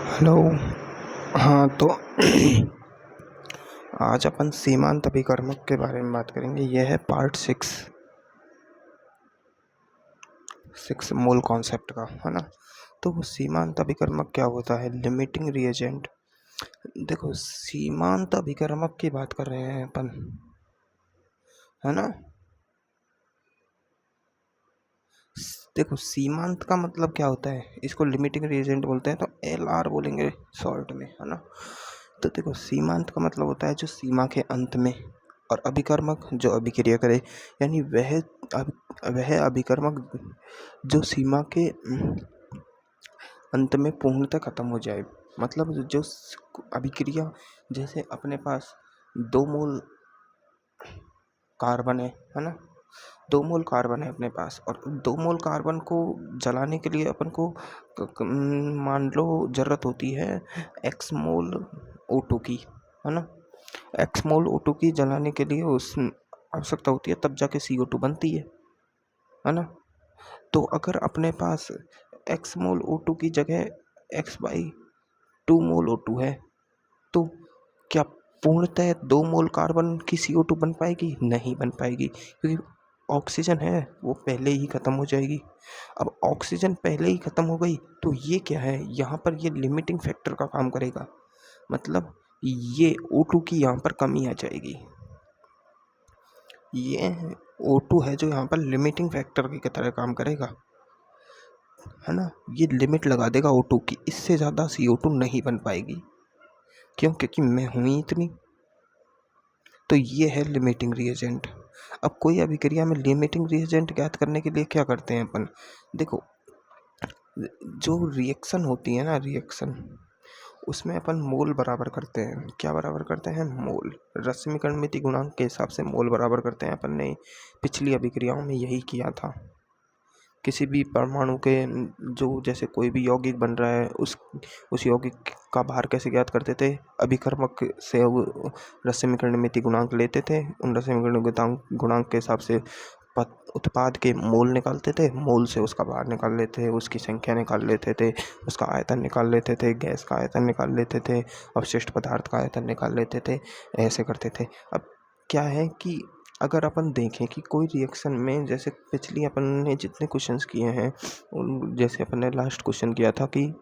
Hello. हाँ तो आज अपन सीमांत अभिकर्मक के बारे में बात करेंगे। यह है पार्ट सिक्स मूल कॉन्सेप्ट का, है ना। तो वो सीमांत अभिकर्मक क्या होता है? Limiting reagent. देखो, सीमांत अभिकर्मक की बात कर रहे हैं अपन, है ना। देखो, सीमांत का मतलब क्या होता है? इसको लिमिटिंग रिएजेंट बोलते हैं, तो LR बोलेंगे शॉर्ट में, है ना। तो देखो, सीमांत का मतलब होता है जो सीमा के अंत में, और अभिकर्मक जो अभिक्रिया करे, यानी वह अभिकर्मक जो सीमा के अंत में पूर्णतः खत्म हो जाए। मतलब जो अभिक्रिया, जैसे अपने पास दो मूल कार्बन है ना। दो मोल कार्बन है अपने पास, और दो मोल कार्बन को जलाने के लिए अपन को मान लो ज़रूरत होती है एक्स मोल O2 की, है ना। एक्स मोल O2 की जलाने के लिए उस आवश्यकता होती है, तब जाके CO2 बनती है ना। तो अगर अपने पास एक्स मोल O2 की जगह x/2 मोल O2 है, तो क्या पूर्णतः 2 मोल कार्बन की CO2 बन पाएगी? नहीं बन पाएगी, क्योंकि ऑक्सीजन है वो पहले ही ख़त्म हो जाएगी। अब ऑक्सीजन पहले ही ख़त्म हो गई, तो ये क्या है, यहाँ पर ये लिमिटिंग फैक्टर का काम करेगा। मतलब ये O2 की यहाँ पर कमी आ जाएगी। ये O2 है जो यहाँ पर लिमिटिंग फैक्टर की तरह काम करेगा, है ना। ये लिमिट लगा देगा O2 की, इससे ज़्यादा CO2 नहीं बन पाएगी। क्यों? क्योंकि मैं हूँ ही इतनी। तो ये है लिमिटिंग रिएजेंट। अब कोई अभिक्रिया में लिमिटिंग रिएजेंट ज्ञात करने के लिए क्या करते हैं अपन? देखो, जो रिएक्शन होती है ना, रिएक्शन, उसमें अपन मोल बराबर करते हैं। क्या बराबर करते हैं? मोल। रश्मिकरण गुणांक के हिसाब से मोल बराबर करते हैं। अपन ने पिछली अभिक्रियाओं में यही किया था। किसी भी परमाणु के जो, जैसे कोई भी यौगिक बन रहा है, उस यौगिक का भार कैसे ज्ञात करते थे? अभिकर्मक से रश्मिकरण गुणांक लेते थे, उन रश्मिकरण गुणांक के हिसाब से उत्पाद के मोल निकालते थे, मोल से उसका भार निकाल लेते थे, उसकी संख्या निकाल लेते थे, उसका आयतन निकाल लेते थे, गैस का आयतन निकाल लेते थे, अवशिष्ट पदार्थ का आयतन निकाल लेते थे, ऐसे करते थे। अब क्या है कि अगर अपन देखें कि कोई रिएक्शन में, जैसे पिछली अपन ने जितने क्वेश्चंस किए हैं, जैसे अपन ने लास्ट क्वेश्चन किया था कि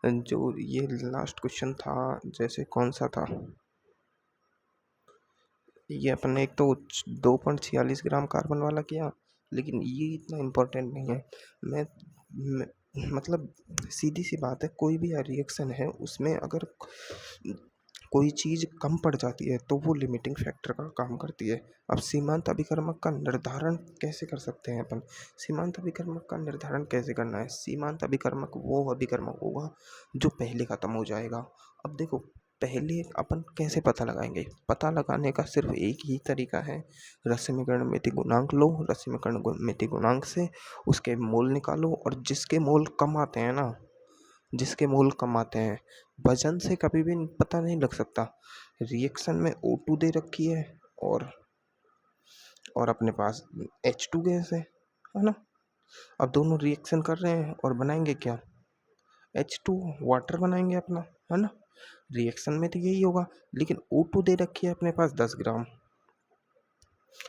जो ये लास्ट क्वेश्चन था, जैसे कौन सा था ये, अपन ने एक तो 2.46 ग्राम कार्बन वाला किया, लेकिन ये इतना इम्पोर्टेंट नहीं है। मैं मतलब सीधी सी बात है, कोई भी रिएक्शन है उसमें अगर कोई चीज़ कम पड़ जाती है तो वो लिमिटिंग फैक्टर का काम करती है। अब सीमांत अभिकर्मक का निर्धारण कैसे कर सकते हैं अपन? सीमांत अभिकर्मक का निर्धारण कैसे करना है? सीमांत अभिकर्मक वो अभिकर्मक होगा जो पहले ख़त्म हो जाएगा। अब देखो, पहले अपन कैसे पता लगाएंगे? पता लगाने का सिर्फ एक ही तरीका है, रश्मिकरण गुणांक लो, रश्मिकरण गुणांक से उसके मोल निकालो, और जिसके मोल कम आते हैं ना, जिसके मोल कम आते हैं, वजन से कभी भी पता नहीं लग सकता। रिएक्शन में O2 दे रखी है, और अपने पास H2 गैस है ना। अब दोनों रिएक्शन कर रहे हैं और बनाएंगे क्या? H2 वाटर बनाएंगे अपना, है ना। रिएक्शन में तो यही होगा, लेकिन O2 दे रखी है अपने पास 10 ग्राम,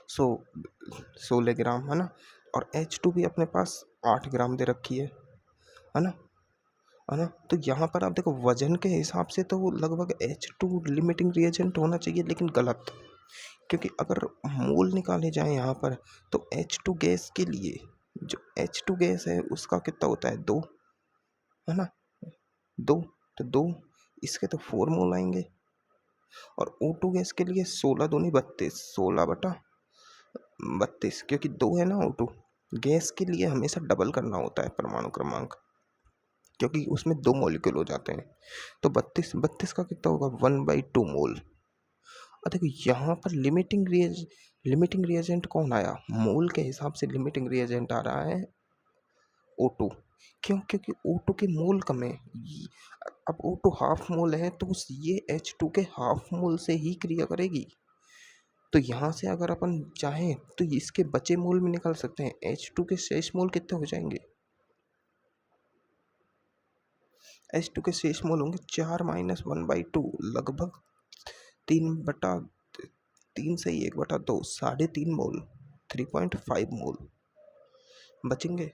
16 ग्राम, है ना। और H2 भी अपने पास 8 ग्राम दे रखी है ना, है ना। तो यहाँ पर आप देखो, वजन के हिसाब से तो लगभग H2 लिमिटिंग रिएजेंट होना चाहिए, लेकिन गलत। क्योंकि अगर मोल निकाले जाए यहाँ पर, तो H2 गैस के लिए, जो H2 गैस है उसका कितना होता है? 2, है ना। 2, तो 2, इसके तो 4 मोल आएंगे। और O2 गैस के लिए 16 दूनी 32, 16/32, क्योंकि 2 है ना O2। गैस के लिए हमेशा डबल करना होता है परमाणु क्रमांक, क्योंकि उसमें 2 मॉलिक्यूल हो जाते हैं। तो 32 32 का कितना होगा? 1/2 मोल। और देखो, यहाँ पर लिमिटिंग रिएजेंट कौन आया? मोल के हिसाब से लिमिटिंग रिएजेंट आ रहा है O2। क्यों? क्योंकि O2 के मोल कम है। अब O2 हाफ मोल है, तो ये H2 के हाफ मोल से ही क्रिया करेगी। तो यहाँ से अगर अपन चाहें तो इसके बचे मोल भी निकाल सकते हैं। H2 के शेष मोल कितने हो जाएंगे? H2 के शेष मोल होंगे 4-1/2, लगभग 3/3 से ही 1/2, 3.5 मोल, 3.5 मोल बचेंगे,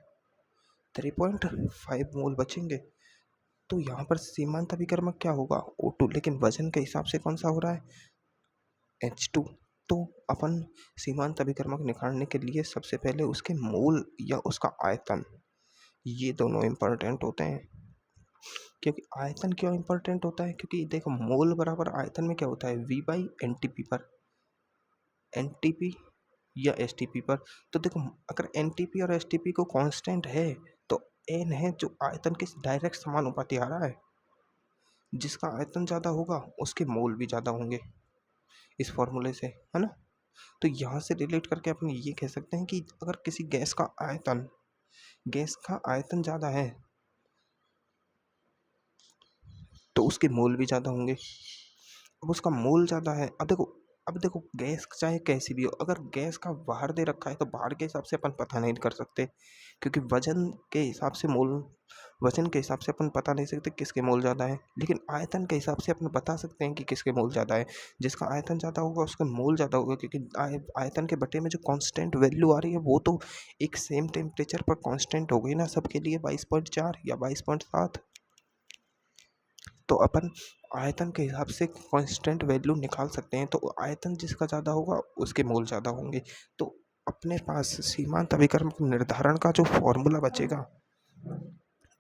3.5 मोल बचेंगे। तो यहाँ पर सीमांत अभिकर्मक क्या होगा? O2, लेकिन वजन के हिसाब से कौन सा हो रहा है? H2। तो अपन सीमांत अभिकर्मक निकालने के लिए सबसे पहले उसके मोल या उसका आयतन, ये दोनों इम्पोर्टेंट होते हैं। क्योंकि आयतन क्यों इम्पोर्टेंट होता है? क्योंकि देखो मोल बराबर आयतन में क्या होता है? V/NTP पर, NTP या STP पर। तो देखो अगर NTP और STP को कांस्टेंट है तो N है जो आयतन के डायरेक्ट समानुपाती आ रहा है। जिसका आयतन ज़्यादा होगा उसके मोल भी ज़्यादा होंगे, इस फॉर्मूले से, है ना। तो यहाँ से रिलेट करके अपन ये कह सकते हैं कि अगर किसी गैस का आयतन ज़्यादा है तो उसके मोल भी ज़्यादा होंगे। अब उसका मोल ज़्यादा है, अब देखो गैस चाहे कैसी भी हो, अगर गैस का बाहर दे रखा है तो बाहर के हिसाब से अपन पता नहीं कर सकते, क्योंकि वजन के हिसाब से अपन पता नहीं सकते किसके मोल ज़्यादा है। लेकिन आयतन के हिसाब से अपन बता सकते हैं कि किसके मोल ज़्यादा है। जिसका आयतन ज़्यादा होगा उसका मोल ज़्यादा होगा, क्योंकि आयतन के बटे में जो कांस्टेंट वैल्यू आ रही है वो तो एक सेम टेम्परेचर पर कांस्टेंट हो गई ना सबके लिए, 22.4 या 22.7। तो अपन आयतन के हिसाब से कांस्टेंट वैल्यू निकाल सकते हैं। तो आयतन जिसका ज़्यादा होगा उसके मोल ज़्यादा होंगे। तो अपने पास सीमांत अभिकर्मक निर्धारण का जो फॉर्मूला बचेगा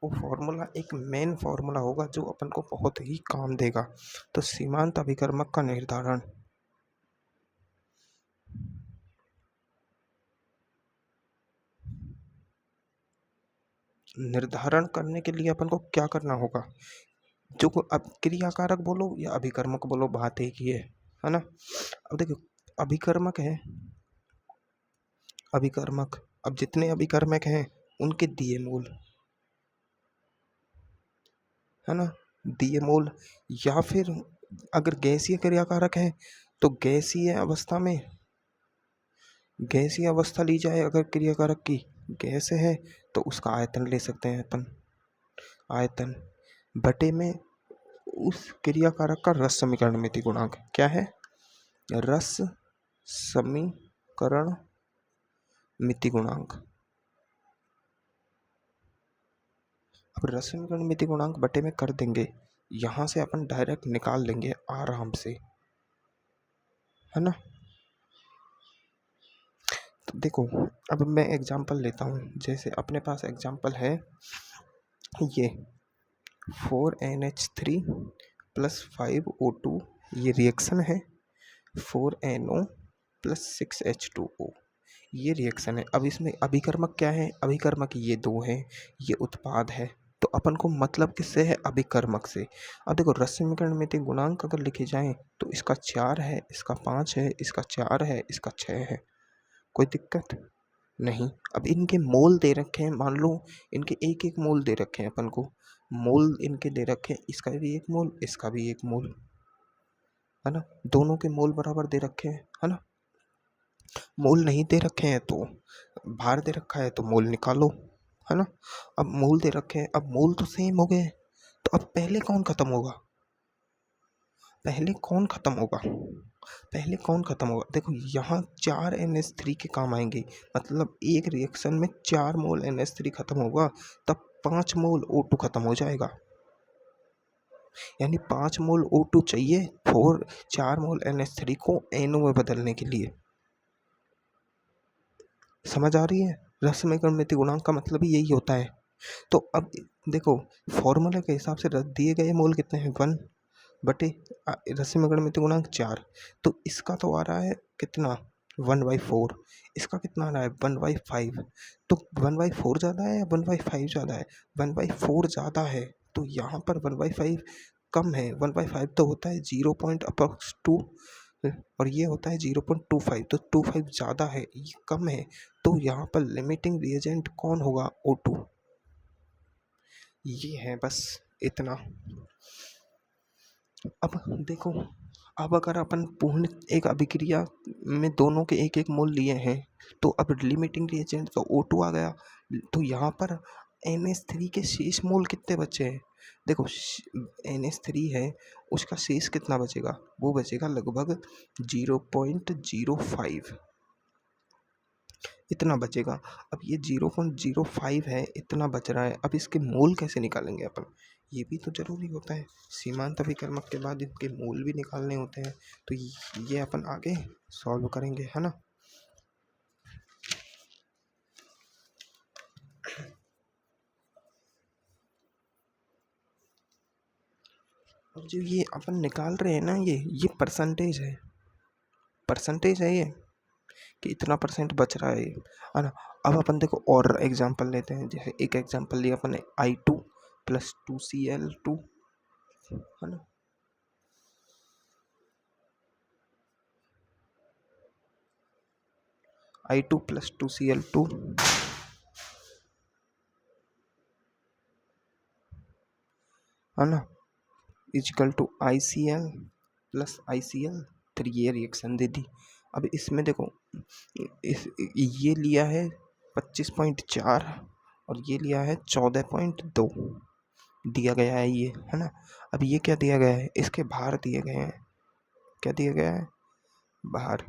वो फॉर्मूला एक मेन फॉर्मूला होगा जो अपन को बहुत ही काम देगा। तो सीमांत अभिकर्मक का निर्धारण करने के लिए अपन को क्या करना होगा? जो अब क्रियाकारक बोलो या अभिकर्मक बोलो, बात एक ही है ना। अब देखो अभिकर्मक, अब जितने अभिकर्मक हैं उनके दिए मोल, है ना, दिए मोल। या फिर अगर गैसीय क्रियाकारक है तो गैसीय अवस्था ली जाए, अगर क्रियाकारक की गैस है तो उसका आयतन ले सकते हैं अपन, आयतन बटे में उस क्रियाकारक का रस समीकरण मिति गुणांक। क्या है? रस समीकरण मिति गुणांक। अब रस समीकरण मिति गुणांक बटे में कर देंगे, यहाँ से अपन डायरेक्ट निकाल लेंगे आराम से, है ना। तो देखो अब मैं एग्जांपल लेता हूँ, जैसे अपने पास एग्जांपल है ये 4NH3 + 5O2, ये रिएक्शन है। 4NO + 6H2O, ये रिएक्शन है। अब इसमें अभिकर्मक क्या है? अभिकर्मक ये दो हैं, ये उत्पाद है। तो अपन को मतलब किससे है? अभिकर्मक से। अब देखो रस समीकरण में गुणांक अगर लिखे जाएं तो इसका 4 है, इसका 5 है, इसका 4 है, इसका 6 है, कोई दिक्कत नहीं। अब इनके मोल दे रखे हैं, मान लो इनके एक एक मोल दे रखे हैं अपन को, मोल इनके दे रखे हैं, इसका भी एक मोल, इसका भी एक मोल, है ना। दोनों के मोल बराबर दे रखे हैं, है ना। मोल नहीं दे रखे हैं तो भार दे रखा है तो मोल निकालो, है ना। अब मोल दे रखे हैं, अब मोल तो सेम हो गए, तो अब पहले कौन खत्म होगा? देखो यहाँ 4 NH3 के काम आएंगे, मतलब एक रिएक्शन में 4 मोल NH3 खत्म होगा, तब 5 मोल O2 खत्म हो जाएगा। यानी 5 मोल O2 चाहिए 4 मोल NH3 को NO में बदलने के लिए। समझ आ रही है? रस समीकरण मिति गुणांक का मतलब ही यही होता है। तो अब देखो फॉर्मूले के हिसाब से दिए गए मोल कितने हैं? 1 बटे रस समीकरण मिति गुणांक 4। तो इसका तो आ रहा है कितना? 1/4। इसका कितना आ रहा है? 1/5। तो 1/4 ज़्यादा है या 1/5 ज़्यादा है? 1/4 ज़्यादा है, तो यहाँ पर 1/5 कम है। 1/5 तो होता है 0.2 और ये होता है 0.25, तो 25 ज़्यादा है, ये कम है। तो यहाँ पर लिमिटिंग रिएजेंट कौन होगा? O2। ये है बस इतना। अब देखो, अब अगर अपन पूर्ण एक अभिक्रिया में दोनों के एक एक मोल लिए हैं तो अब लिमिटिंग रिएजेंट तो O2 आ गया। तो यहाँ पर NH3 के शेष मोल कितने बचे हैं? देखो NH3 है, उसका शेष कितना बचेगा? वो बचेगा लगभग 0.05, इतना बचेगा। अब ये 0.05 है, इतना बच रहा है। अब इसके मोल कैसे निकालेंगे अपन? ये भी तो जरूरी होता है। सीमांत अभिकर्मक के बाद इनके मोल भी निकालने होते हैं, तो ये अपन आगे सॉल्व करेंगे, है ना। और जो ये अपन निकाल रहे हैं ना, ये परसेंटेज है ये, कि इतना परसेंट बच रहा है ना। अब अपन देखो और एग्जांपल लेते हैं। जैसे एक एग्जांपल लिया अपन ने I2 + 2Cl2, है ना। I2 + 2Cl2 है ना, इक्वल टू ICl + ICl3, ये रिएक्शन दे दी। अब इसमें देखो ये लिया है 25.4 और ये लिया है 14.2 दिया गया है ये, है ना। अब ये क्या दिया गया है? इसके भार दिए गए हैं। क्या दिया गया है? भार,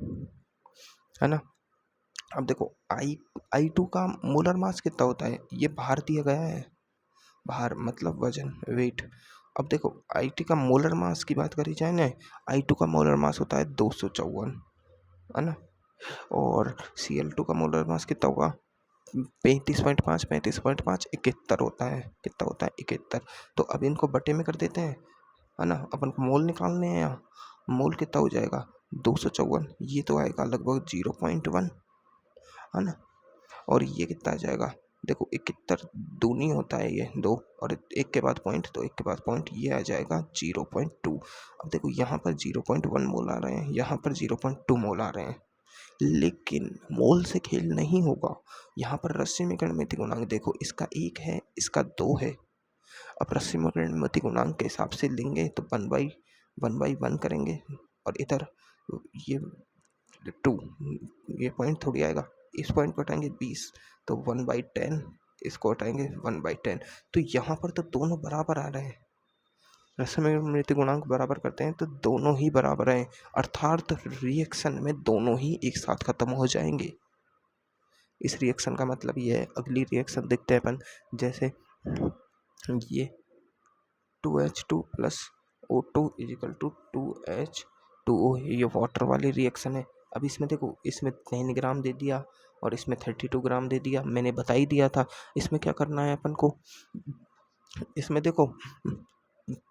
है ना। अब देखो I2 का मोलर मास कितना होता है? ये भार दिया गया है, भार मतलब वजन, वेट। अब देखो I2 का मोलर मास की बात करी जाए ना, I2 का मोलर मास होता है 254, है ना। और Cl2 का मोलर मास कितना होगा? 35.5, 35.5, 71 होता है। कितना होता है? 71। तो अब इनको बटे में कर देते हैं, है ना। अपन को मोल निकालने हैं यहाँ। मोल कितना हो जाएगा? 254, ये तो आएगा लगभग 0.1, है ना। और ये कितना आ जाएगा? देखो 71 दूनी होता है ये 2, और एक के बाद पॉइंट, तो एक के बाद पॉइंट, ये आ जाएगा 0.2। अब देखो यहाँ पर 0.1 मोल आ रहे हैं, यहाँ पर 0.2 मोल आ रहे हैं, लेकिन मोल से खेल नहीं होगा। यहाँ पर रश्मिकरण गतिज गुणांक देखो, इसका 1 है, इसका 2 है। अब रश्मिकरण गतिज गुणांक के हिसाब से लेंगे तो 1/1 करेंगे, और इधर ये 2, ये पॉइंट थोड़ी आएगा, इस पॉइंट को हटाएंगे 20, तो 1/10, इसको हटाएंगे 1/10। तो यहाँ पर तो दोनों बराबर आ रहे हैं। रश्मिकरण गुणांक बराबर करते हैं तो दोनों ही बराबर हैं, अर्थात रिएक्शन में दोनों ही एक साथ खत्म हो जाएंगे। इस रिएक्शन का मतलब ये है। अगली रिएक्शन देखते हैं अपन। जैसे ये 2H2 + O2 = 2H2O, ये वाटर वाली रिएक्शन है। अब इसमें देखो, इसमें 10 ग्राम दे दिया और इसमें 32 ग्राम दे दिया। मैंने बता ही दिया था इसमें क्या करना है अपन को। इसमें देखो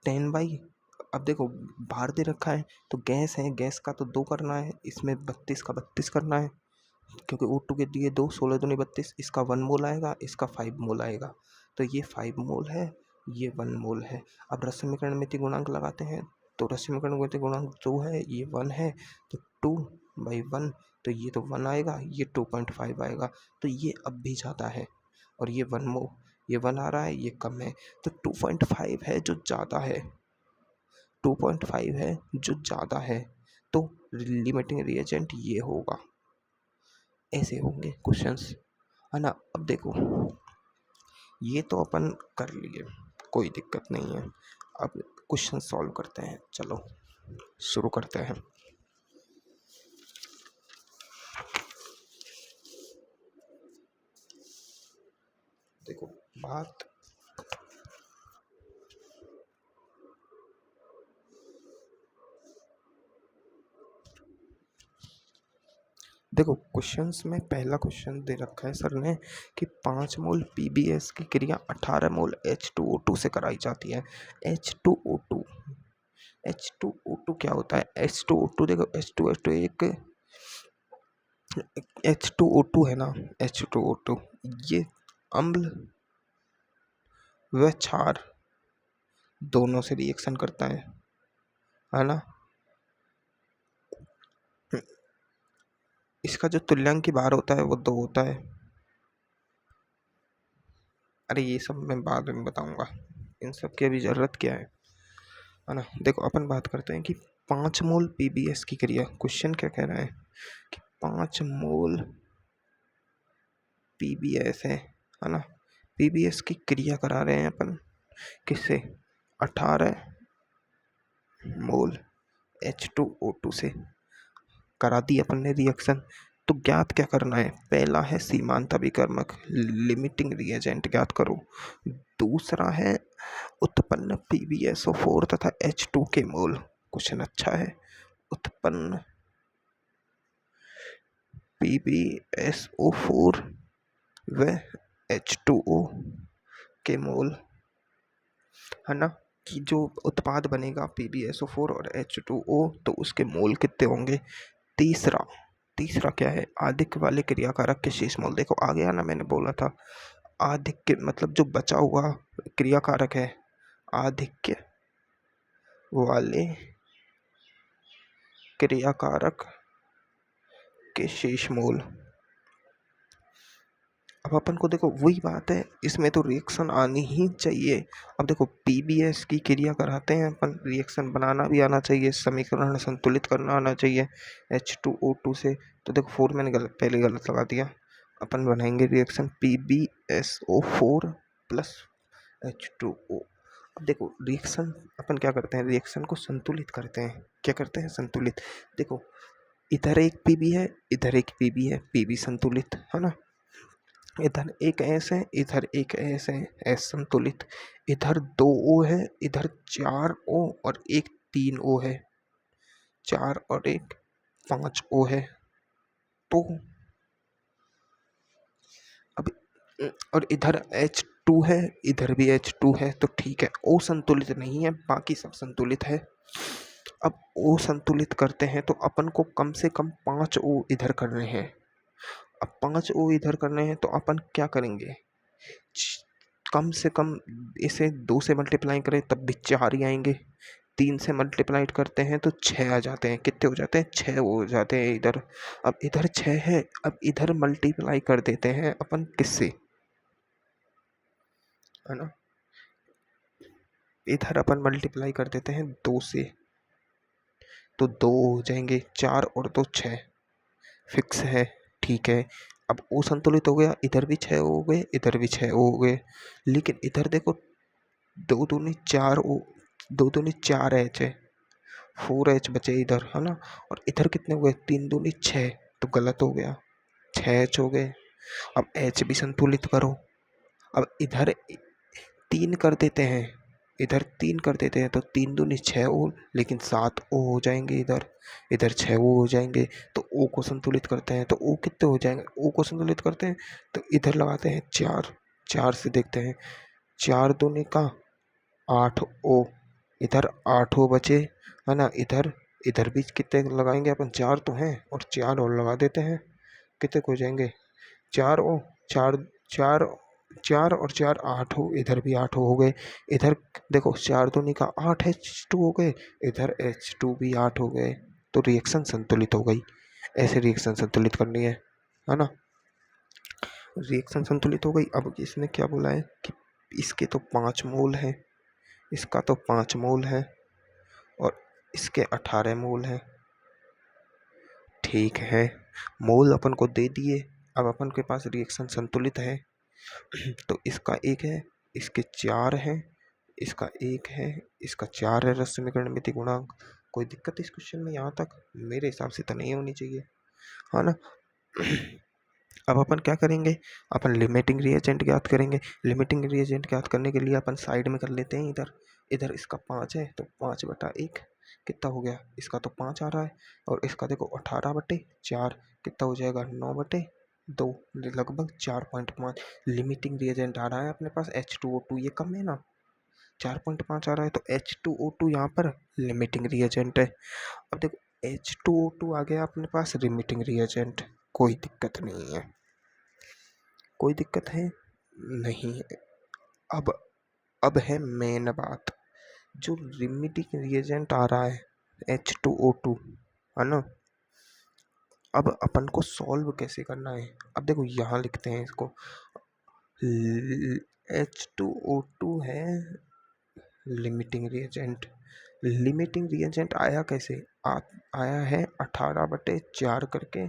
10/, अब देखो भार दे रखा है, तो गैस है, गैस का तो 2 करना है, इसमें 32 का 32 करना है, क्योंकि O2 के दिए 2, 16 दूनी 32, इसका 1 मोल आएगा, इसका 5 मोल आएगा। तो ये 5 मोल है, ये 1 मोल है। अब रश्मिकरण गतिज गुणांक लगाते हैं, तो रश्मिकरण गतिज गुणांक 2 है, ये 1 है, तो 2/1, तो ये तो 1 आएगा, ये 2.5 आएगा। तो ये अब भी ज़्यादा है, और ये 1 मोल, ये 1 आ रहा है, ये कम है, तो 2.5 है जो ज़्यादा है, 2.5 है जो ज़्यादा है। तो लिमिटिंग रिएजेंट ये होगा। ऐसे होंगे क्वेश्चंस, है ना। अब देखो ये तो अपन कर लिए, कोई दिक्कत नहीं है। अब क्वेश्चन सॉल्व करते हैं, चलो शुरू करते हैं। देखो बात, देखो क्वेश्चंस में पहला क्वेश्चन दे रखा है सर ने कि 5 मोल PbS की क्रिया 18 मोल H2O2 से कराई जाती है। H2O2, H2O2 क्या होता है? H2O2 देखो, H2O2 एक H2O2 है ना, H2O2 ये अम्ल व क्षार दोनों से रिएक्शन करता है ना। इसका जो तुल्यांकी भार होता है वो 2 होता है। अरे ये सब मैं बाद में बताऊंगा, इन सब की अभी ज़रूरत क्या है ना। देखो अपन बात करते हैं कि 5 मोल PbS की क्रिया, क्वेश्चन क्या कह रहा है कि 5 मोल PbS है ना। पीबीएस की क्रिया करा रहे हैं अपन किससे, 18 मोल H2O2 से करा दी अपन ने रिएक्शन। तो ज्ञात क्या करना है, पहला है सीमांत अभिकर्मक लिमिटिंग रिएजेंट ज्ञात करो, दूसरा है उत्पन्न PbSO4 तथा H2 के मोल। क्वेश्चन अच्छा है, उत्पन्न PbSO4 व H2O के मोल, है ना, कि जो उत्पाद बनेगा PbSO4 और H2O, तो उसके मोल कितने होंगे। तीसरा तीसरा क्या है, आधिक्य वाले क्रियाकारक के शेष मोल। देखो आ गया ना, मैंने बोला था आधिक्य मतलब जो बचा हुआ क्रियाकारक है, आधिक्य वाले क्रियाकारक के शेष मोल। अब अपन को देखो वही बात है, इसमें तो रिएक्शन आनी ही चाहिए। अब देखो पीबीएस की क्रिया कराते हैं अपन, रिएक्शन बनाना भी आना चाहिए, समीकरण संतुलित करना आना चाहिए H2O2 से। तो देखो 4 मैंने पहले गलत लगा दिया। अपन बनाएंगे रिएक्शन PbSO4 प्लस H2O। अब देखो रिएक्शन अपन क्या करते हैं, रिएक्शन को संतुलित करते हैं। क्या करते हैं, संतुलित। देखो इधर एक पीबी है, इधर एक पीबी है, पीबी संतुलित है ना, इधर एक एस है, इधर एक एस है, एस संतुलित। इधर 2 ओ है, इधर 4 ओ और एक 3 ओ है, 4 और एक 5 ओ है। तो अब और इधर H2 है, इधर भी H2 है, तो ठीक है। O संतुलित नहीं है, बाकी सब संतुलित है। अब O संतुलित करते हैं तो अपन को कम से कम 5 O इधर करने हैं। अब 5 O इधर करने हैं तो अपन क्या करेंगे, कम से कम इसे 2 से मल्टीप्लाई करें तब भी 4 ही आएंगे, 3 से मल्टीप्लाई करते हैं तो 6 आ जाते हैं। कितने हो जाते हैं, 6 हो जाते हैं इधर। अब इधर 6 है, अब इधर मल्टीप्लाई कर देते हैं अपन किससे, है ना, इधर अपन मल्टीप्लाई कर देते हैं 2 से, तो 2 हो जाएंगे, 4 और 2 6 फिक्स है, ठीक है। अब ओ संतुलित हो गया, इधर भी 6 हो गए, इधर भी 6 हो गए। लेकिन इधर देखो 2 दूनी 4 ओ, 2 दूनी 4 एच है, 4 एच बचे इधर, है ना। और इधर कितने हो गए, 3 दूनी 6, तो गलत हो गया, 6 एच हो गए। अब एच भी संतुलित करो। अब इधर 3 कर देते हैं, इधर 3 कर देते हैं, तो 3 दूनी 6 ओ, लेकिन 7 ओ हो जाएंगे इधर, इधर 6 ओ हो जाएंगे। तो ओ को संतुलित करते हैं, तो ओ कितने हो जाएंगे, ओ को संतुलित करते हैं तो इधर लगाते हैं 4, 4 से देखते हैं, 4 दूनी का 8 ओ, इधर 8 ओ बचे, है ना। इधर इधर भी कितने लगाएंगे अपन, 4 तो हैं और 4 और लगा देते हैं, कितने हो जाएंगे, 4 ओ, 4 4 4 और 4 8 हो, इधर भी 8 हो गए। इधर देखो 4 दूनी का 8 H2 हो गए, इधर H2 भी 8 हो गए, तो रिएक्शन संतुलित हो गई। ऐसे रिएक्शन संतुलित करनी है ना। रिएक्शन संतुलित हो गई। अब इसने क्या बोला है कि इसके तो 5 मोल है, इसका तो 5 मोल है और इसके 18 मोल है, ठीक है। मोल अपन को दे दिए। अब अपन के पास रिएक्शन संतुलित है, तो इसका 1 है, इसके 4 है, इसका 1 है, इसका 4 है, रस समीकरण मिति गुणांक। कोई दिक्कत इस क्वेश्चन में, यहाँ तक मेरे हिसाब से तो नहीं होनी चाहिए, है ना। अब अपन क्या करेंगे, अपन लिमिटिंग रिएजेंट ज्ञात करेंगे। लिमिटिंग रिएजेंट ज्ञात करने के लिए अपन साइड में कर लेते हैं, इधर इधर इसका 5 है, तो 5/1 कितना हो गया, इसका तो 5 आ रहा है, और इसका देखो 18/4 कितना हो जाएगा, 9/2, लगभग 4.5 लिमिटिंग रिएजेंट आ रहा है अपने पास H2O2। ये कम है ना, 4.5 आ रहा है, तो H2O2 यहाँ पर लिमिटिंग रिएजेंट है। अब देखो H2O2 आ गया अपने पास लिमिटिंग रिएजेंट, कोई दिक्कत नहीं है, कोई दिक्कत है नहीं है। अब है मेन बात, जो लिमिटिंग रिएजेंट आ रहा है H2O2, है ना। अब अपन को सॉल्व कैसे करना है, अब देखो यहाँ लिखते हैं इसको, H2O2 है लिमिटिंग रिएजेंट। लिमिटिंग रिएजेंट आया कैसे, आया है 18/4 करके,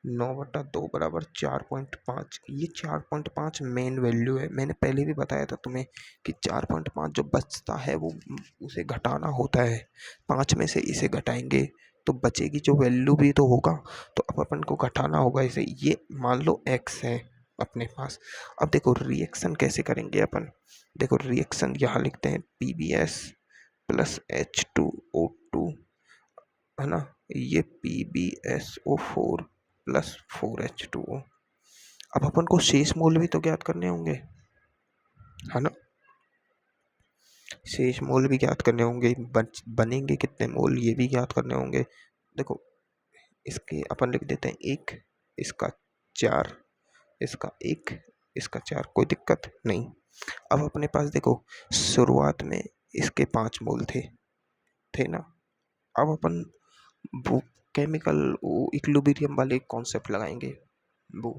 9/2 बराबर 4.5। ये 4.5 मेन वैल्यू है। मैंने पहले भी बताया था तुम्हें कि 4.5 जो बचता है वो उसे घटाना होता है। 5 में से इसे घटाएंगे तो बचेगी जो वैल्यू भी तो होगा, तो अब अपन को घटाना होगा इसे। ये मान लो x है अपने पास। अब देखो रिएक्शन कैसे करेंगे अपन। देखो रिएक्शन यहाँ लिखते हैं PbS प्लस H2O2, है ना। ये PbSO4 प्लस 4H2O। अब अपन को शेष मोल भी तो ज्ञात करने होंगे, है ना। शेष मोल भी ज्ञात करने होंगे, बनेंगे कितने मोल ये भी ज्ञात करने होंगे। देखो इसके अपन लिख देते हैं 1, इसका 4, इसका 1, इसका 4, कोई दिक्कत नहीं। अब अपने पास देखो शुरुआत में इसके 5 मोल थे ना। अब अपन वो केमिकल वो इक्विलिब्रियम वाले कॉन्सेप्ट लगाएंगे, वो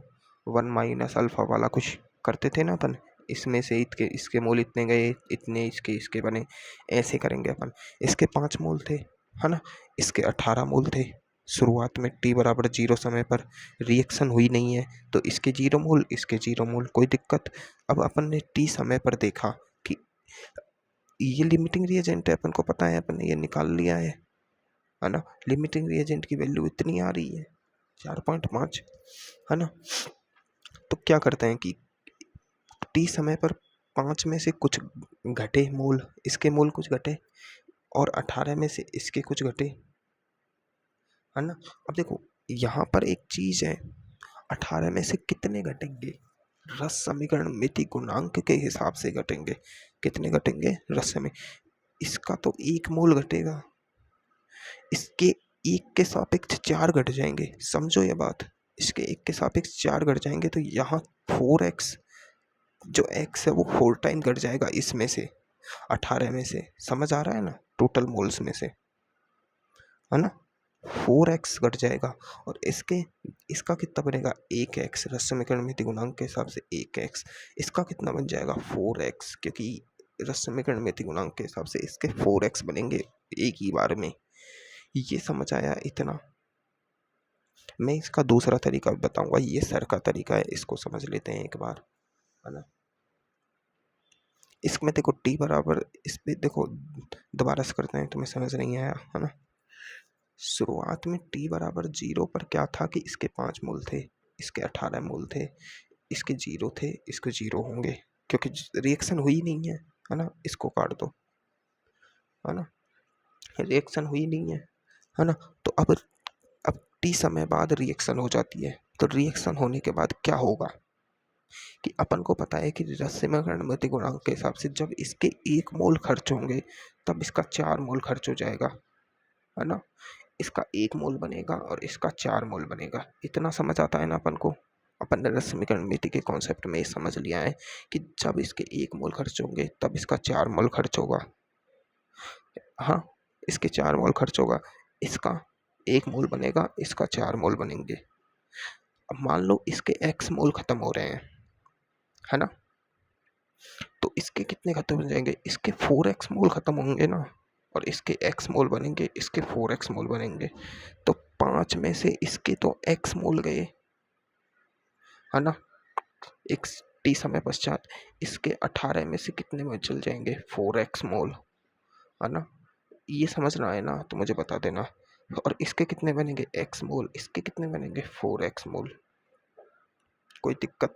1 - अल्फा वाला कुछ करते थे ना अपन। इसमें से इसके मोल इतने गए, इतने इसके इसके बने, ऐसे करेंगे अपन। इसके 5 मोल थे, है ना। इसके 18 मोल थे। शुरुआत में t बराबर 0 समय पर रिएक्शन हुई नहीं है तो इसके 0 मोल, इसके 0 मोल, कोई दिक्कत। अब अपन ने t समय पर देखा कि ये लिमिटिंग रिएजेंट है, अपन को पता है, अपन ने ये निकाल लिया है ना। लिमिटिंग रिएजेंट की वैल्यू इतनी आ रही है 4.5, है ना। तो क्या करते हैं कि टी समय पर 5 में से कुछ घटे मोल, इसके मोल कुछ घटे और 18 में से इसके कुछ घटे, है ना। अब देखो यहाँ पर एक चीज़ है, 18 में से कितने घटेंगे, रस समीकरण मिति गुणांक के हिसाब से घटेंगे। कितने घटेंगे रस में, इसका तो 1 मोल घटेगा, इसके 1 के सापेक्ष 4 घट जाएंगे, समझो ये बात। इसके 1 के सापेक्ष 4 घट जाएंगे तो यहाँ 4x, जो x है वो 4 टाइम घट जाएगा इसमें से, 18 में से। समझ आ रहा है ना, टोटल मोल्स में से, है ना। 4x घट जाएगा और इसका कितना बनेगा 1x, रस समीकरण मिति गुणांक के हिसाब से 1x। इसका कितना बन जाएगा 4x, क्योंकि रस समीकरण मिति गुणांक के हिसाब से इसके 4x बनेंगे एक ही बार में। ये समझ आया इतना। मैं इसका दूसरा तरीका बताऊंगा, ये सर का तरीका है, इसको समझ लेते हैं एक बार, है ना। इसमें देखो t बराबर, इस पे देखो दोबारा से करते हैं, तुम्हें समझ नहीं आया, है ना। शुरुआत में t बराबर 0 पर क्या था कि इसके 5 मोल थे, इसके 18 मोल थे, इसके 0 थे, इसके 0 होंगे क्योंकि रिएक्शन हुई नहीं है ना। इसको काट दो, है ना, रिएक्शन हुई नहीं है ना। तो अब टी समय बाद रिएक्शन हो जाती है, तो रिएक्शन होने के बाद क्या होगा कि अपन को पता है कि रस समीकरण मिति गुणांक के हिसाब से जब इसके 1 मोल खर्च होंगे तब इसका 4 मोल खर्च हो जाएगा, है ना। इसका 1 मोल बनेगा और इसका 4 मोल बनेगा। इतना समझ आता है ना अपन को। अपन ने रस समीकरण मिति के कॉन्सेप्ट में ये समझ लिया है कि जब इसके 1 मोल खर्च होंगे तब इसका 4 मोल खर्च होगा। हाँ, इसके 4 मोल खर्च होगा, इसका 1 मोल बनेगा, इसका 4 मोल बनेंगे। अब मान लो इसके x मोल खत्म हो रहे हैं, है ना। तो इसके कितने खत्म हो जाएंगे, इसके 4x मोल खत्म होंगे ना, और इसके x मोल बनेंगे, इसके 4x मोल बनेंगे। तो 5 में से इसके तो x मोल गए, है ना। एक t समय पश्चात इसके 18 में से कितने में चल जाएंगे 4x मोल, है ना। ये समझना है ना तो मुझे बता देना। और इसके कितने बनेंगे x मोल, इसके कितने बनेंगे 4x मोल। कोई दिक्कत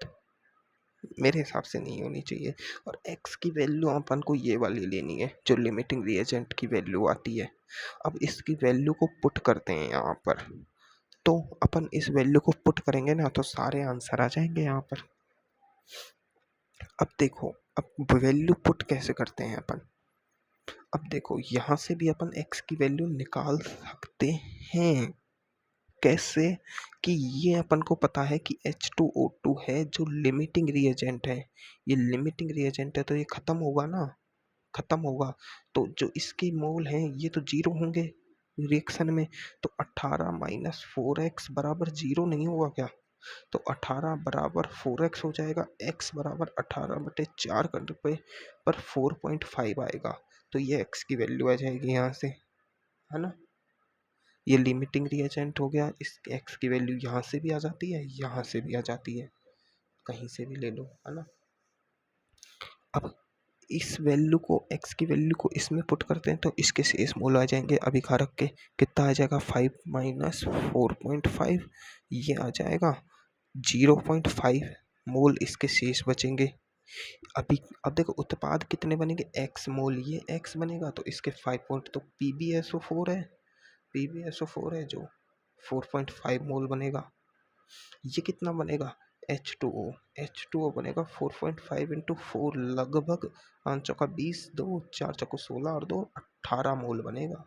मेरे हिसाब से नहीं होनी चाहिए। और x की वैल्यू अपन को ये वाली लेनी है जो लिमिटिंग रिएजेंट की वैल्यू आती है। अब इसकी वैल्यू को पुट करते हैं यहाँ पर, तो अपन इस वैल्यू को पुट करेंगे ना तो सारे आंसर आ जाएंगे यहाँ पर। अब देखो, अब वैल्यू पुट कैसे करते हैं अपन। अब देखो यहाँ से भी अपन x की वैल्यू निकाल सकते हैं। कैसे कि ये अपन को पता है कि H2O2 है जो लिमिटिंग रिएजेंट है। ये लिमिटिंग रिएजेंट है तो ये ख़त्म होगा ना, ख़त्म होगा। तो जो इसके मोल हैं ये तो 0 होंगे रिएक्शन में। तो 18 - 4x बराबर 0 नहीं होगा क्या। तो 18 बराबर 4x हो जाएगा, x बराबर 18/4 करने पर 4.5 आएगा। तो ये x की वैल्यू आ जाएगी यहाँ से, है ना। ये लिमिटिंग रिएजेंट हो गया। इस x की वैल्यू यहाँ से भी आ जाती है, यहाँ से भी आ जाती है, कहीं से भी ले लो, है ना। अब इस वैल्यू को, x की वैल्यू को इसमें पुट करते हैं तो इसके शेष मोल आ जाएंगे अभी खा रख के। कितना आ जाएगा, 5 माइनस 4.5, ये आ जाएगा 0.5 मोल इसके शेष बचेंगे अभी। अब देखो उत्पाद कितने बनेंगे, x मोल, ये x बनेगा तो इसके 5 पॉइंट, तो PbSO4 है, PbSO4 है जो 4.5 मोल बनेगा। ये कितना बनेगा, H2O, H2O बनेगा 4.5 इंटू 4, लगभग 5 चौका 20, 2 4 चौको 16 और 2 18 मोल बनेगा।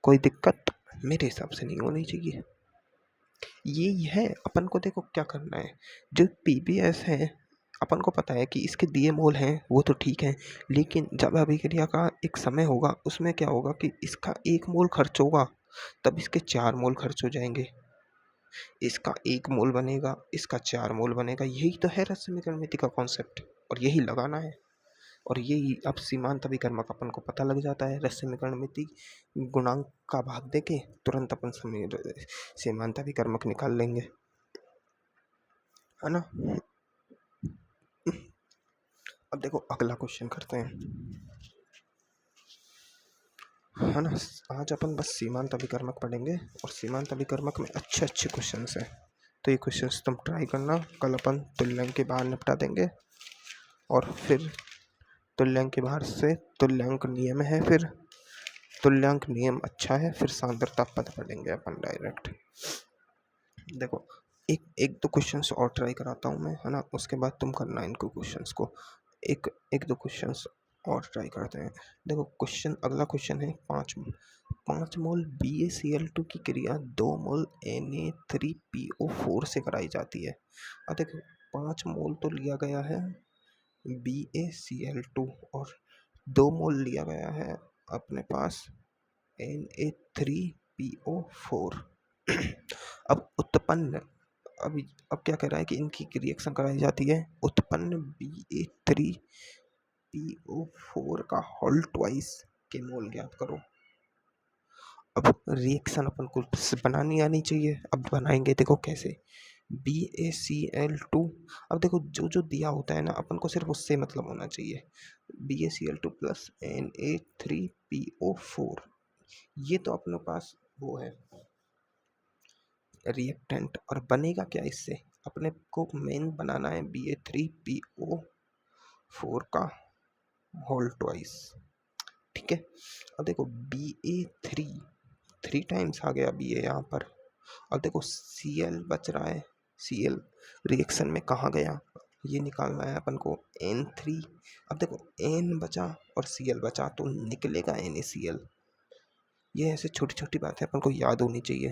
कोई दिक्कत मेरे हिसाब से नहीं होनी चाहिए। ये है अपन को, देखो क्या करना है, जो PbS है अपन को पता है कि इसके दिए मोल हैं वो तो ठीक है, लेकिन जब अभिक्रिया का एक समय होगा उसमें क्या होगा कि इसका 1 मोल खर्च होगा, तब इसके 4 मोल खर्च हो जाएंगे। इसका 1 मोल बनेगा, इसका 4 मोल बनेगा। यही तो है रस समीकरण मिति का कॉन्सेप्ट, और यही लगाना है। और यही अब सीमांत अभिकर्मक अपन को पता लग जाता है, रस समीकरण मिति गुणांक का भाग देके तुरंत अपन सीमांत अभिकर्मक निकाल लेंगे, है ना। अब देखो अगला क्वेश्चन करते हैं, है ना। आज अपन बस सीमांत अभिकर्मक पढ़ेंगे और सीमांत अभिकर्मक में अच्छे अच्छे क्वेश्चन हैं, तो ये क्वेश्चन तुम ट्राई करना। कल अपन तुल्यांक के बाहर निपटा देंगे, और फिर तुल्यांक के बाहर से तुल्यांक नियम है, फिर तुल्यांक नियम अच्छा है, फिर सांद्रता पद पढ़ेंगे अपन डायरेक्ट। देखो एक एक दो क्वेश्चंस और ट्राई कराता हूँ मैं, है ना, उसके बाद तुम करना इनको क्वेश्चंस को। एक दो क्वेश्चंस और ट्राई करते हैं। देखो क्वेश्चन, अगला क्वेश्चन है 5 मोल BaCl2 की क्रिया 2 मोल Na3PO4 से कराई जाती है। अब देखो 5 मोल तो लिया गया है BaCl2 और 2 मोल लिया गया है अपने पास Na3PO4। अब उत्पन्न, अब क्या कह रहा है कि इनकी रिएक्शन कराई जाती है, उत्पन्न Ba3PO4 का होल ट्वाइस के मोल ज्ञात करो। अब रिएक्शन अपन को बनानी आनी चाहिए, अब बनाएंगे, देखो कैसे। BaCl2, अब देखो जो जो दिया होता है ना अपन को सिर्फ उससे मतलब होना चाहिए। BaCl2 प्लस Na3PO4, ये तो अपने पास वो है रिएक्टेंट, और बनेगा क्या इससे, अपने को मेन बनाना है Ba3PO4 का होल ट्वाइस, ठीक है। अब देखो Ba3 टाइम्स आ गया Ba यहाँ पर। अब देखो Cl बच रहा है, Cl रिएक्शन में कहाँ गया, ये निकालना है अपन को N3। अब देखो N बचा और Cl बचा तो निकलेगा NaCl। ये ऐसे छोटी छोटी बातें अपन को याद होनी चाहिए,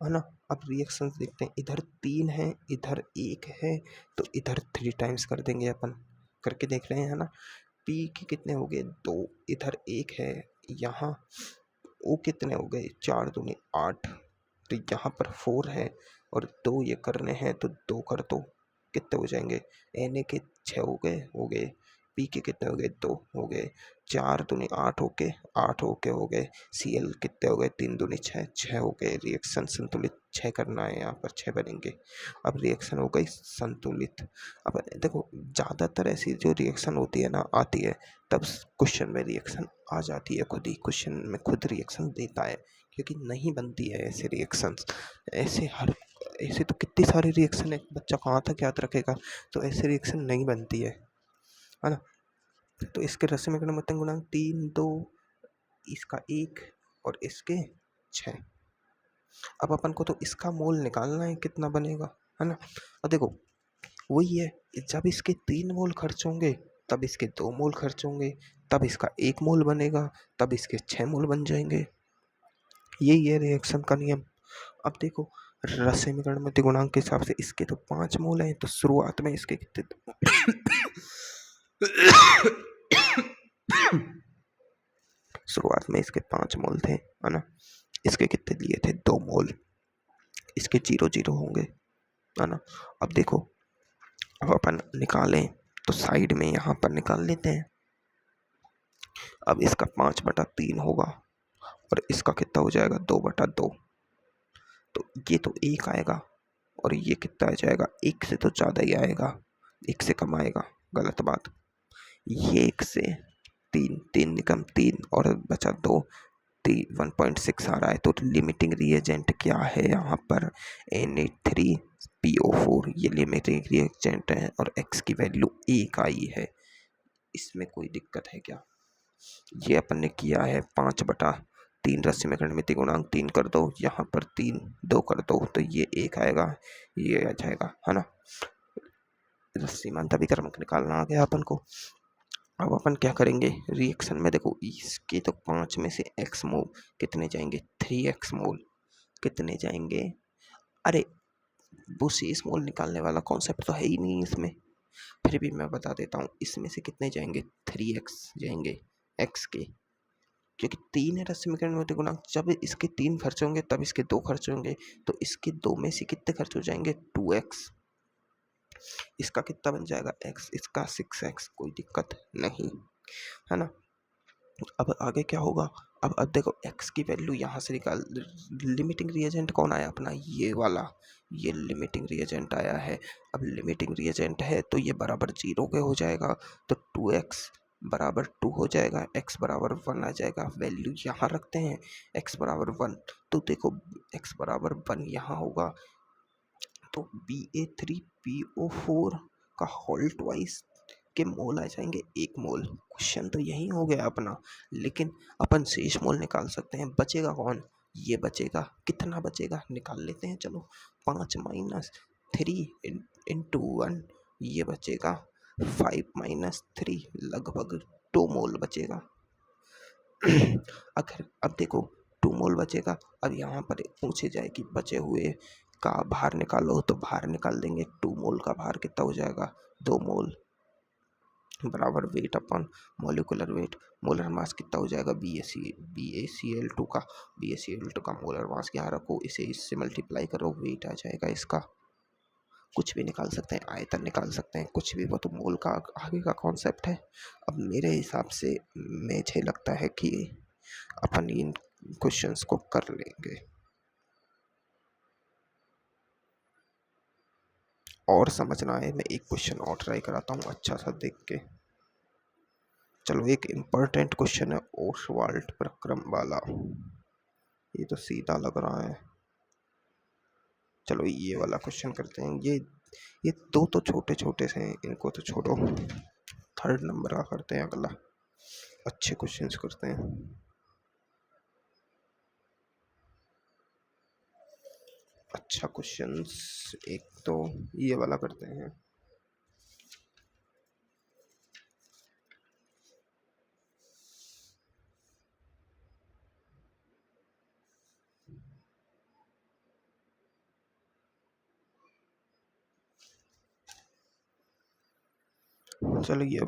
है ना। अब रिएक्शन देखते हैं, इधर 3 है, इधर 1 है, तो इधर 3 टाइम्स कर देंगे अपन, करके देख रहे हैं, है ना। P के कितने हो गए, 2, इधर 1 है, यहाँ O कितने हो गए, 4 दूनी 8, तो यहाँ पर 4 है और 2 ये करने हैं तो 2 कर दो, कितने हो जाएंगे, Na के 6 हो गए, P के कितने हो गए, 2 हो गए, 4 दूनी 8 हो गए, Cl कितने हो गए, 3 दूनी 6, 6 हो गए। रिएक्शन संतुलित 6 करना है, यहाँ पर 6 बनेंगे। अब रिएक्शन हो गई संतुलित। अब देखो ज़्यादातर ऐसी जो रिएक्शन होती है ना आती है, तब क्वेश्चन में रिएक्शन आ जाती है खुद ही, क्वेश्चन में खुद रिएक्शन देता है, क्योंकि नहीं बनती है ऐसे रिएक्शंस। ऐसे तो कितनी सारी रिएक्शन है, बच्चा कहाँ तक याद रखेगा, तो ऐसे रिएक्शन नहीं बनती है ना। तो इसके रसायनिक गुणवत्ता गुणांक 3, 2, इसका 1 और इसके 6। अब अपन को तो इसका मोल निकालना है कितना बनेगा, है ना। अब देखो वही है, जब इसके 3 मोल खर्च होंगे तब इसके 2 मोल खर्च होंगे, तब इसका 1 मोल बनेगा, तब इसके 6 मोल बन जाएंगे। यही है रिएक्शन का नियम। अब देखो रसायनिक गुणांक के हिसाब से इसके तो 5 मोल हैं, तो शुरुआत में इसके कितने शुरुआत में इसके 5 मोल थे, है ना। इसके कितने लिए थे, 2 मोल, इसके 0 0 होंगे, है ना। अब देखो अब अपन निकालें तो साइड में यहाँ पर निकाल लेते हैं। अब इसका 5/3 होगा और इसका कितना हो जाएगा 2/2। तो ये तो 1 आएगा और ये कितना आ जाएगा, 1 से तो ज़्यादा ही आएगा, 1 से कम आएगा, गलत बात। ये 1 से 3, 3 निकम 3 और बचा 2, 1.6 आ रहा है। तो लिमिटिंग रिएजेंट क्या है यहाँ पर, Na3PO4 ये लिमिटिंग रिएजेंट है और x की वैल्यू 1 आई है। इसमें कोई दिक्कत है क्या? ये अपन ने किया है 5/3 रस्सी में गणमिति गुणांक 3 कर दो, यहाँ पर 3 2 कर दो तो ये 1 आएगा, ये आ जाएगा, है ना। रस्सी मानता विकर्मक निकालना आ गया अपन को। अब अपन क्या करेंगे रिएक्शन में, देखो इसके तो 5 में से x मोल कितने जाएंगे, 3x मोल कितने जाएंगे। अरे वो शेष मोल निकालने वाला कॉन्सेप्ट तो है ही नहीं इसमें, फिर भी मैं बता देता हूँ। इसमें से कितने जाएंगे, 3x जाएंगे x के, क्योंकि 3 है रस्सी में गणमिति गुणांक। जब इसके 3 खर्च होंगे तब इसके 2 खर्च होंगे, तो इसके 2 में से कितने खर्च हो जाएंगे, 2x। इसका कितना बन जाएगा x, इसका 6x, कोई दिक्कत नहीं, है ना। अब आगे क्या होगा, अब देखो x की वैल्यू यहाँ से निकाल, लिमिटिंग रिएजेंट कौन आया अपना, ये वाला, ये लिमिटिंग रिएजेंट आया है। अब लिमिटिंग रिएजेंट है तो ये बराबर 0 के हो जाएगा, तो 2x बराबर 2 हो जाएगा, x बराबर 1 आ जाएगा। वैल्यू यहाँ रखते हैं, x बराबर 1, तो देखो x बराबर 1 यहाँ होगा, तो Ba3PO4 का होल ट्वाइस के मोल आ जाएंगे 1 मोल। क्वेश्चन तो यही हो गया अपना, लेकिन अपन शेष मोल निकाल सकते हैं। बचेगा कौन, ये बचेगा, कितना बचेगा निकाल लेते हैं, चलो 5 - 3 इंटू 1, ये बचेगा 5 - 3, लगभग 2 मोल बचेगा। अगर अब देखो 2 मोल बचेगा, अब यहाँ पर पूछे जाए कि बचे हुए का भार निकालो, तो भार निकाल देंगे। 2 मोल का भार कितना हो जाएगा, 2 मोल बराबर वेट अपन मॉलिक्यूलर वेट, मोलर मास कितना हो जाएगा, BaCl2 का, BaCl2 का मोलर मास यहाँ रखो, इसे इससे मल्टीप्लाई करो, वेट आ जाएगा इसका। कुछ भी निकाल सकते हैं, आयतन निकाल सकते हैं, कुछ भी, वो तो मोल का आगे का कॉन्सेप्ट है। अब मेरे हिसाब से मुझे लगता है कि अपन इन क्वेश्चंस को कर लेंगे। और समझना है, मैं एक क्वेश्चन और ट्राई कराता हूँ अच्छा सा देख के। चलो एक इम्पोर्टेंट क्वेश्चन है ओसवाल्ड प्रक्रम वाला, ये तो सीधा लग रहा है। चलो ये वाला क्वेश्चन करते हैं। ये दो तो छोटे छोटे से हैं, इनको तो छोड़ो, 3rd नंबर का करते हैं अगला। अच्छे क्वेश्चंस करते हैं। अच्छा क्वेश्चंस, एक तो ये वाला करते हैं। चलो ये